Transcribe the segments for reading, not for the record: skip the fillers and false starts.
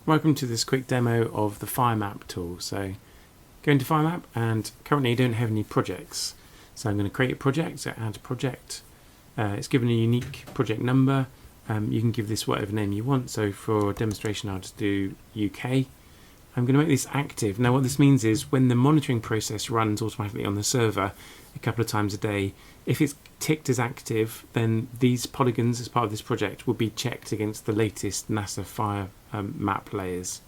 Welcome to this quick demo of the FireMap tool. So go into FireMap, and currently I don't have any projects. So I'm going to create a project, so add a project. It's given a unique project number. You can give this whatever name you want. So for demonstration I'll just do UK. I'm going to make this active. Now what this means is when the monitoring process runs automatically on the server a couple of times a day, if it's ticked as active, then these polygons as part of this project will be checked against the latest NASA FireMap layers.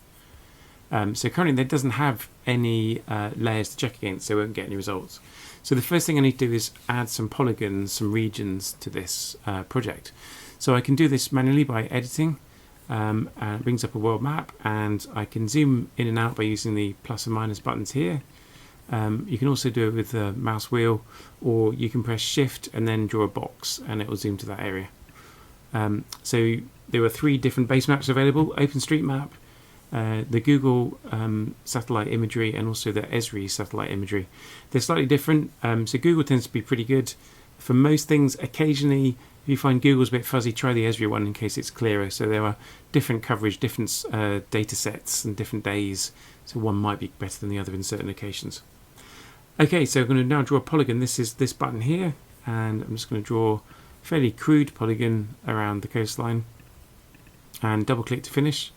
So currently it doesn't have any layers to check against, so it won't get any results. So the first thing I need to do is add some polygons, some regions to this project. So I can do this manually by editing. And it brings up a world map, and I can zoom in and out by using the plus and minus buttons here. You can also do it with the mouse wheel, or you can press shift and then draw a box and it will zoom to that area. So there were 3 different base maps available: OpenStreetMap, the Google satellite imagery, and also the Esri satellite imagery. They're slightly different, so Google tends to be pretty good for most things. Occasionally if you find Google's a bit fuzzy, try the Esri one in case it's clearer. So there are different coverage, different data sets and different days, so one might be better than the other in certain occasions. Okay, so I'm going to now draw a polygon. This is this button here, and I'm just going to draw a fairly crude polygon around the coastline and double click to finish.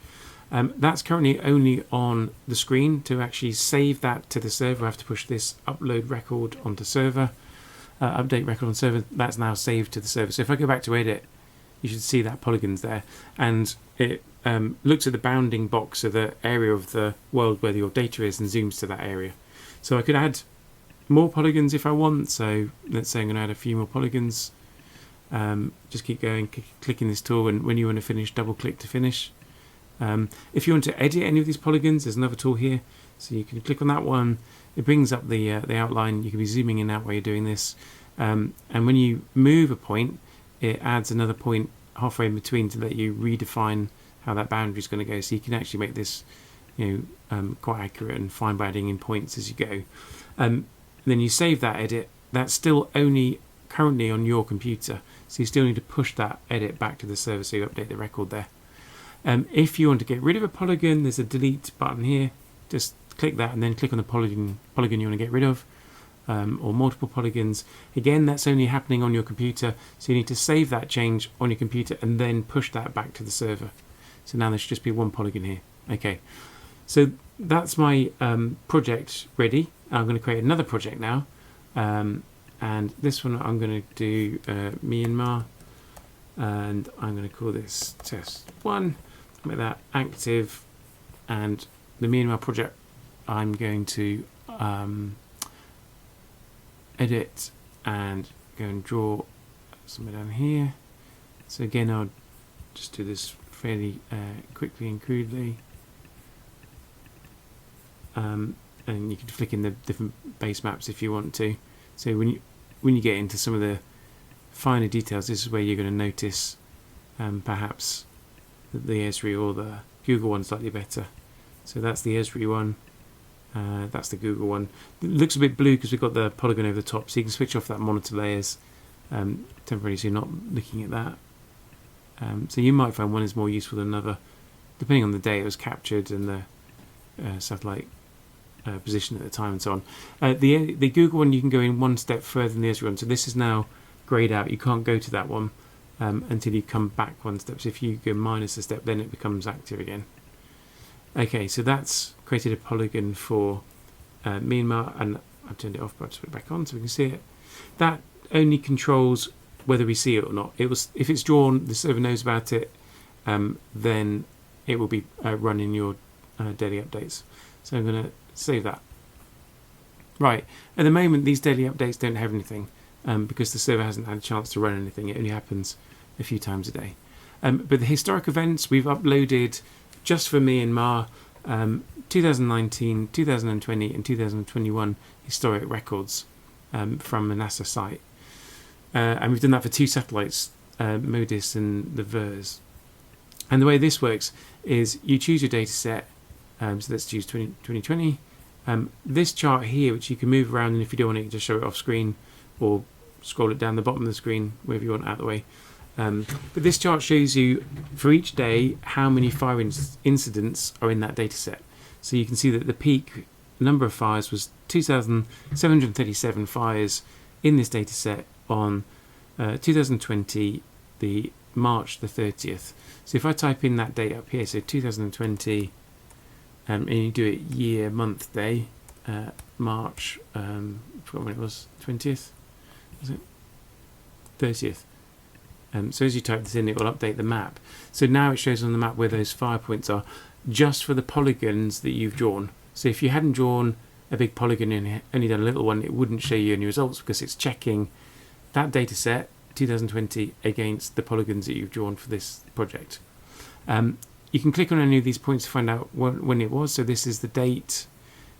That's currently only on the screen. To actually save that to the server I have to push this upload record onto server. Update record on server, that's now saved to the server. So if I go back to edit, you should see that polygon's there, and it looks at the bounding box, so the area of the world where your data is, and zooms to that area. So I could add more polygons if I want. So let's say I'm going to add a few more polygons. Just keep going, clicking this tool, and when you want to finish, double click to finish. If you want to edit any of these polygons, there's another tool here, so you can click on that one. It brings up the outline. You can be zooming in and out while you're doing this, and when you move a point, it adds another point halfway in between to let you redefine how that boundary is going to go. So you can actually make this, quite accurate and fine by adding in points as you go. Then you save that edit. That's still only currently on your computer, so you still need to push that edit back to the server so you update the record there. If you want to get rid of a polygon, there's a delete button here. Just click that and then click on the polygon you want to get rid of, or multiple polygons. Again, that's only happening on your computer, so you need to save that change on your computer and then push that back to the server. So now there should just be 1 polygon here. Okay, so that's my project ready. I'm going to create another project now, and this one I'm going to do Myanmar, and I'm going to call this test 1, make that active, and the Myanmar project I'm going to edit and go and draw something down here. So again, I'll just do this fairly quickly and crudely, and you can flick in the different base maps if you want to. So when you get into some of the finer details, this is where you're going to notice perhaps that the Esri or the Google one's slightly better. So that's the Esri one, that's the Google one. It looks a bit blue because we've got the polygon over the top, so you can switch off that monitor layers temporarily so you're not looking at that. So you might find one is more useful than another, depending on the day it was captured and the satellite position at the time and so on. The Google one, you can go in one step further than the Esri one, so this is now greyed out. You can't go to that one until you come back one step. So if you go minus a step, then it becomes active again. Okay, so that's created a polygon for Myanmar, and I've turned it off, but I'll just put it back on so we can see it. That only controls whether we see it or not. If it's drawn, the server knows about it, then it will be running your daily updates. So I'm going to save that. Right, at the moment these daily updates don't have anything because the server hasn't had a chance to run anything. It only happens a few times a day. But the historic events we've uploaded just for Myanmar, 2019, 2020 and 2021 historic records from the NASA site. And we've done that for 2 satellites, MODIS and the VERS. And the way this works is you choose your data set, so let's choose 2020. This chart here, which you can move around, and if you don't want it, you just show it off screen or scroll it down the bottom of the screen, wherever you want out of the way. But this chart shows you for each day how many fire incidents are in that data set. So you can see that the peak number of fires was 2,737 fires in this data set on 2020, the March the 30th. So if I type in that date up here, so 2020, and you do it year, month, day, March, I forgot when it was, 20th, was it? 30th. So as you type this in, it will update the map. So now it shows on the map where those fire points are, just for the polygons that you've drawn. So if you hadn't drawn a big polygon and only done a little one, it wouldn't show you any results because it's checking that data set, 2020, against the polygons that you've drawn for this project. You can click on any of these points to find out when it was. So this is the date,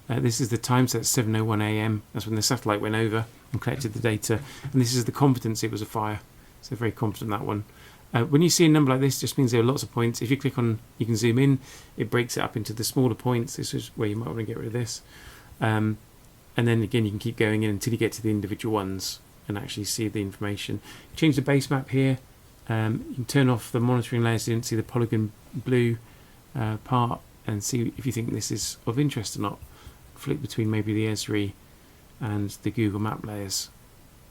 this is the time, so it's 7:01 AM. That's when the satellite went over and collected the data. And this is the confidence it was a fire. So very confident that one. When you see a number like this, it just means there are lots of points. If you click on, you can zoom in, it breaks it up into the smaller points. This is where you might want to get rid of this. And then again, you can keep going in until you get to the individual ones and actually see the information. Change the base map here. You can turn off the monitoring layers so you don't see the polygon blue part and see if you think this is of interest or not. Flick between maybe the Esri and the Google Map layers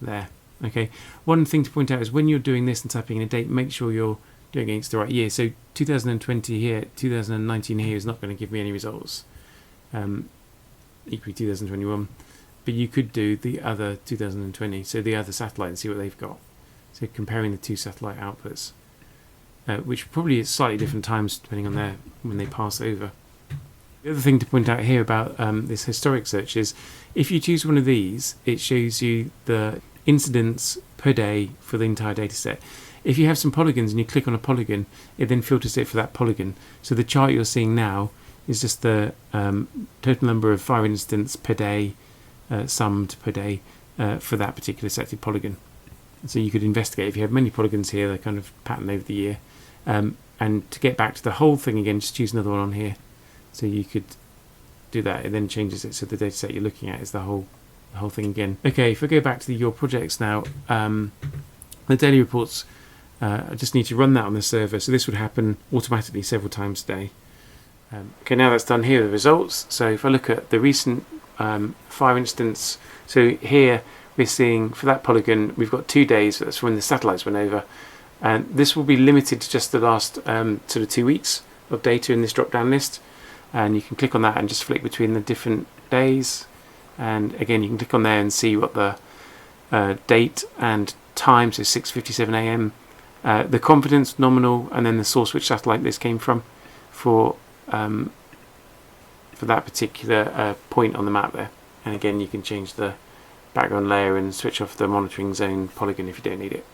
there. Okay. One thing to point out is when you're doing this and typing in a date, make sure you're doing it against the right year. So 2020 here, 2019 here is not going to give me any results. Equally 2021. But you could do the other 2020, so the other satellite, and see what they've got. So comparing the two satellite outputs, which probably is slightly different times depending on when they pass over. The other thing to point out here about this historic search is if you choose one of these, it shows you the incidents per day for the entire data set. If you have some polygons and you click on a polygon, it then filters it for that polygon. So the chart you're seeing now is just the total number of fire incidents per day, summed per day for that particular selected polygon. So you could investigate if you have many polygons here, they're kind of patterned over the year. And to get back to the whole thing again, just choose another one on here. So you could do that. It then changes it so the data set you're looking at is the whole thing again. Okay, if I go back to your projects now, the daily reports, I just need to run that on the server. So this would happen automatically several times a day. Okay, now that's done, here are the results. So if I look at the recent fire instance, so here we're seeing for that polygon, we've got 2 days, that's when the satellites went over. And this will be limited to just the last sort of 2 weeks of data in this drop-down list. And you can click on that and just flick between the different days. And again, you can click on there and see what the date and time, so 6:57 AM, the confidence, nominal, and then the source which satellite this came from for that particular point on the map there. And again, you can change the background layer and switch off the monitoring zone polygon if you don't need it.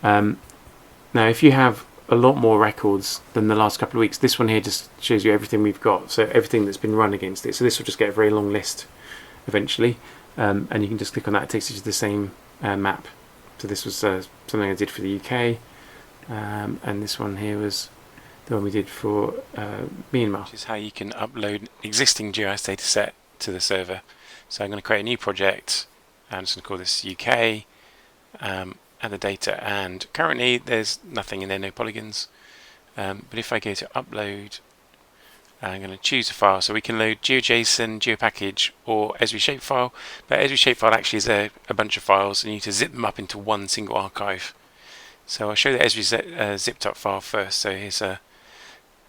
Now, if you have a lot more records than the last couple of weeks, this one here just shows you everything we've got, so everything that's been run against it. So this will just get a very long list eventually, and you can just click on that, it takes you to the same map. So this was something I did for the UK, and this one here was the one we did for Myanmar. Which is how you can upload existing GIS data set to the server. So I'm going to create a new project. I'm just going to call this UK, and the data. And currently there's nothing in there, no polygons. But if I go to upload, I'm going to choose a file. So we can load GeoJSON, GeoPackage, or Esri shapefile. But Esri shapefile actually is a bunch of files, and you need to zip them up into one single archive. So I'll show the Esri zipped up file first. So here's a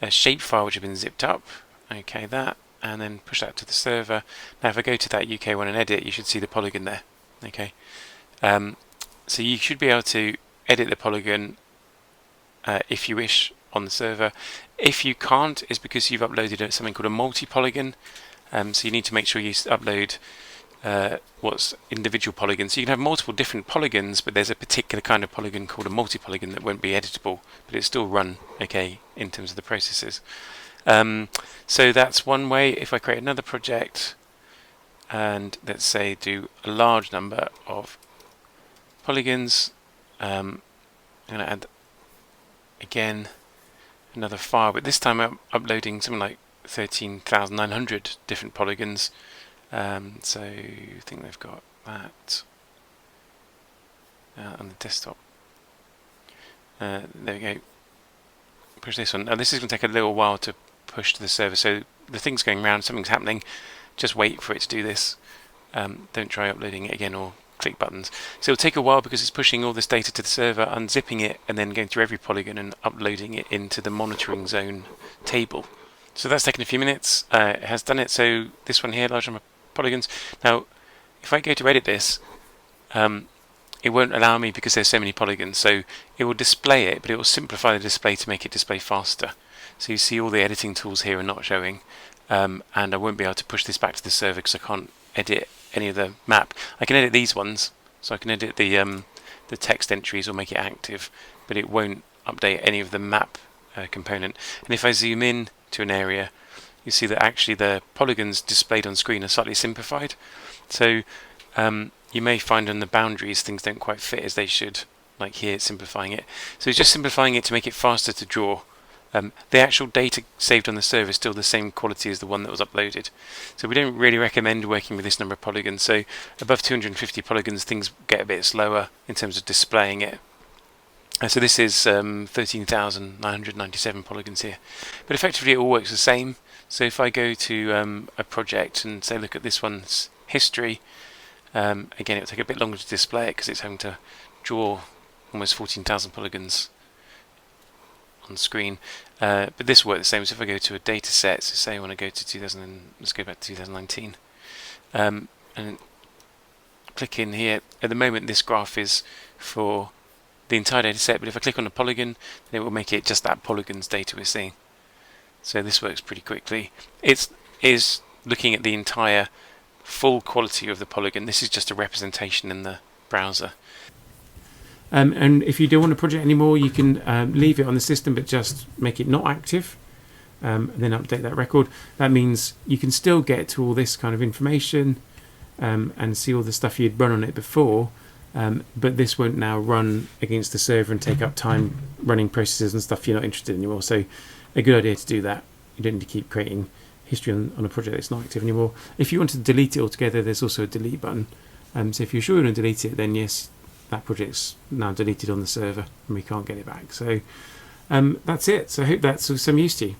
shapefile which has been zipped up. Okay, that, and then push that to the server. Now if I go to that UK one and edit, you should see the polygon there. Okay, so you should be able to edit the polygon if you wish on the server. If you can't, it's because you've uploaded something called a multi-polygon. So you need to make sure you upload what's individual polygons. So you can have multiple different polygons, but there's a particular kind of polygon called a multi-polygon that won't be editable, but it's still run okay in terms of the processes. So that's one way. If I create another project and let's say do a large number of polygons, I'm going to add again another file, but this time I'm uploading something like 13,900 different polygons. So I think they've got that on the desktop. There we go. Push this one. Now this is going to take a little while to push to the server, so the thing's going round, something's happening. Just wait for it to do this. Don't try uploading it again or click buttons. So it'll take a while because it's pushing all this data to the server, unzipping it, and then going through every polygon and uploading it into the monitoring zone table. So that's taken a few minutes. It has done it. So this one here, large number of polygons. Now, if I go to edit this, it won't allow me because there's so many polygons. So it will display it, but it will simplify the display to make it display faster. So you see all the editing tools here are not showing, and I won't be able to push this back to the server because I can't edit any of the map. I can edit these ones, so I can edit the text entries or make it active, but it won't update any of the map component. And if I zoom in to an area, you see that actually the polygons displayed on screen are slightly simplified. So you may find on the boundaries things don't quite fit as they should, like here it's simplifying it. So it's just simplifying it to make it faster to draw. The actual data saved on the server is still the same quality as the one that was uploaded. So we don't really recommend working with this number of polygons. So above 250 polygons things get a bit slower in terms of displaying it. So this is 13,997 polygons here. But effectively it all works the same. So if I go to a project and say look at this one's history, again it'll take a bit longer to display it because it's having to draw almost 14,000 polygons on screen, but this works the same. So if I go to a data set, so say I want to go to let's go back to 2019, and click in here. At the moment this graph is for the entire data set, but if I click on a polygon, then it will make it just that polygon's data we're seeing. So this works pretty quickly. It is looking at the entire full quality of the polygon. This is just a representation in the browser. And if you don't want a project anymore, you can leave it on the system but just make it not active, and then update that record. That means you can still get to all this kind of information and see all the stuff you'd run on it before, but this won't now run against the server and take up time running processes and stuff you're not interested in anymore. So a good idea to do that. You don't need to keep creating history on a project that's not active anymore. If you want to delete it altogether, there's also a delete button. So if you're sure you want to delete it, then yes, that project's now deleted on the server and we can't get it back. So that's it. So I hope that's of some use to you.